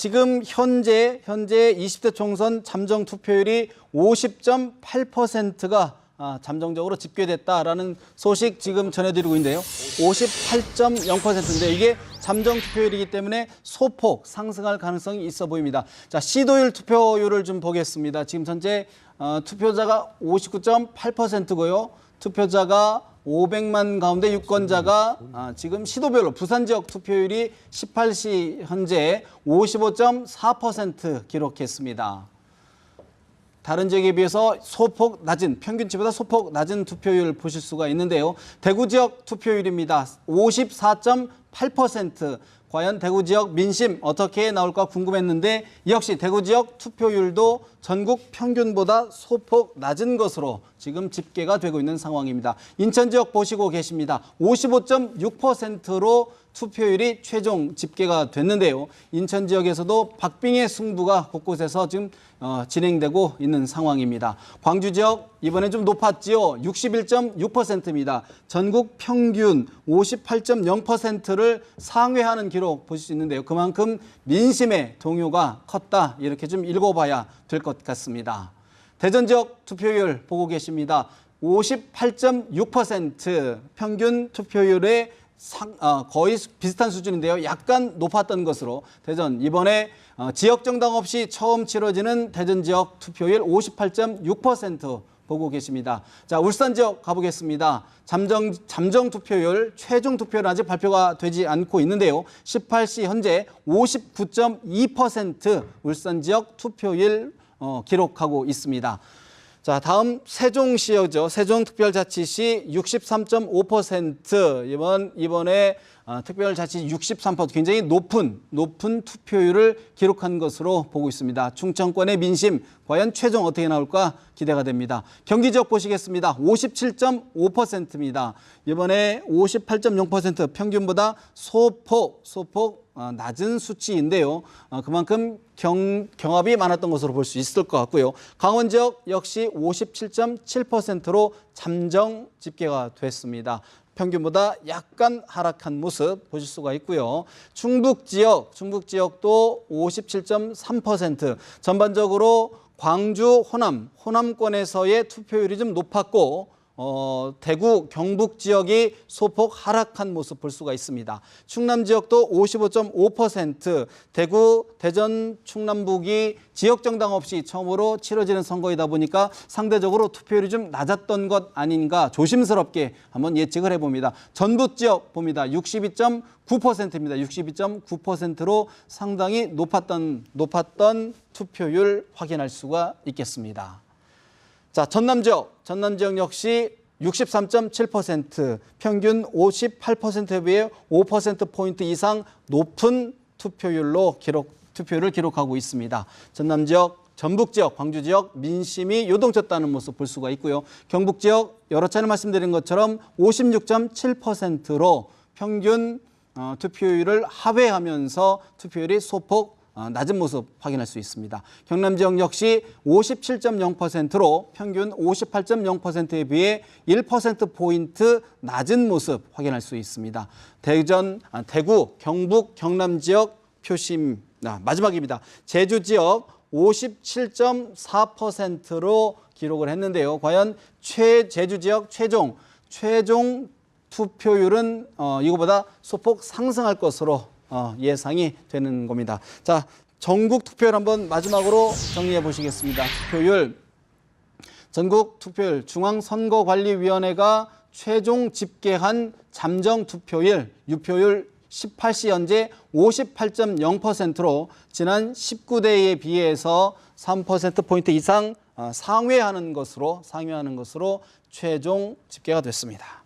지금 현재 20대 총선 잠정 투표율이 50.8%가 잠정적으로 집계됐다라는 소식 지금 전해드리고 있는데요. 58.0%인데 이게 잠정 투표율이기 때문에 소폭 상승할 가능성이 있어 보입니다. 자, 시도율 투표율을 좀 보겠습니다. 지금 현재 투표자가 59.8%고요. 투표자가 500만 가운데 유권자가 지금 시도별로 부산 지역 투표율이 18시 현재 55.4% 기록했습니다. 다른 지역에 비해서 소폭 낮은, 평균치보다 소폭 낮은 투표율 보실 수가 있는데요. 대구 지역 투표율입니다. 54.8%. 과연 대구 지역 민심 어떻게 나올까 궁금했는데 역시 대구 지역 투표율도 전국 평균보다 소폭 낮은 것으로 지금 집계가 되고 있는 상황입니다. 인천 지역 보시고 계십니다. 55.6%로 투표율이 최종 집계가 됐는데요. 인천 지역에서도 박빙의 승부가 곳곳에서 지금 진행되고 있는 상황입니다. 광주 지역 이번에 좀 높았지요. 61.6%입니다. 전국 평균 58.0%를 상회하는 기록 보실 수 있는데요. 그만큼 민심의 동요가 컸다. 이렇게 좀 읽어봐야 될 것 같습니다. 대전 지역 투표율 보고 계십니다. 58.6% 평균 투표율의 거의 비슷한 수준인데요. 약간 높았던 것으로 대전 이번에 지역 정당 없이 처음 치러지는 대전 지역 투표율 58.6% 보고 계십니다. 자, 울산 지역 가보겠습니다. 잠정 투표율, 최종 투표율은 아직 발표가 되지 않고 있는데요. 18시 현재 59.2% 울산 지역 투표율 기록하고 있습니다. 자, 다음 세종시죠. 세종특별자치시 63.5%. 이번에 특별자치 63% 굉장히 높은 투표율을 기록한 것으로 보고 있습니다. 충청권의 민심 과연 최종 어떻게 나올까 기대가 됩니다. 경기 지역 보시겠습니다. 57.5%입니다. 이번에 58.0% 평균보다 소폭 낮은 수치인데요. 그만큼 경합이 많았던 것으로 볼 수 있을 것 같고요. 강원 지역 역시 57.7%로 잠정 집계가 됐습니다. 평균보다 약간 하락한 모습 보실 수가 있고요. 충북 지역도 57.3%. 전반적으로 광주, 호남권에서의 투표율이 좀 높았고 대구, 경북 지역이 소폭 하락한 모습 볼 수가 있습니다. 충남 지역도 55.5%, 대구, 대전, 충남북이 지역 정당 없이 처음으로 치러지는 선거이다 보니까 상대적으로 투표율이 좀 낮았던 것 아닌가 조심스럽게 한번 예측을 해봅니다. 전북 지역 봅니다. 62.9%입니다. 62.9%로 상당히 높았던 투표율 확인할 수가 있겠습니다. 자, 전남 지역 역시 63.7%, 평균 58%에 비해 5%포인트 이상 높은 투표율을 기록하고 있습니다. 전남 지역, 전북 지역, 광주 지역 민심이 요동쳤다는 모습 볼 수가 있고요. 경북 지역 여러 차례 말씀드린 것처럼 56.7%로 평균 투표율을 하회하면서 투표율이 소폭 낮은 모습 확인할 수 있습니다. 경남 지역 역시 57.0%로 평균 58.0%에 비해 1%포인트 낮은 모습 확인할 수 있습니다. 대구, 경북, 경남 지역 표심 마지막입니다. 제주 지역 57.4%로 기록을 했는데요. 과연 제주 지역 최종 투표율은 이거보다 소폭 상승할 것으로 예상이 되는 겁니다. 자, 전국 투표율 한번 마지막으로 정리해 보시겠습니다. 전국 투표율 중앙선거관리위원회가 최종 집계한 잠정 투표율, 유표율 18시 현재 58.0%로 지난 19대에 비해서 3%포인트 이상 상회하는 것으로 최종 집계가 됐습니다.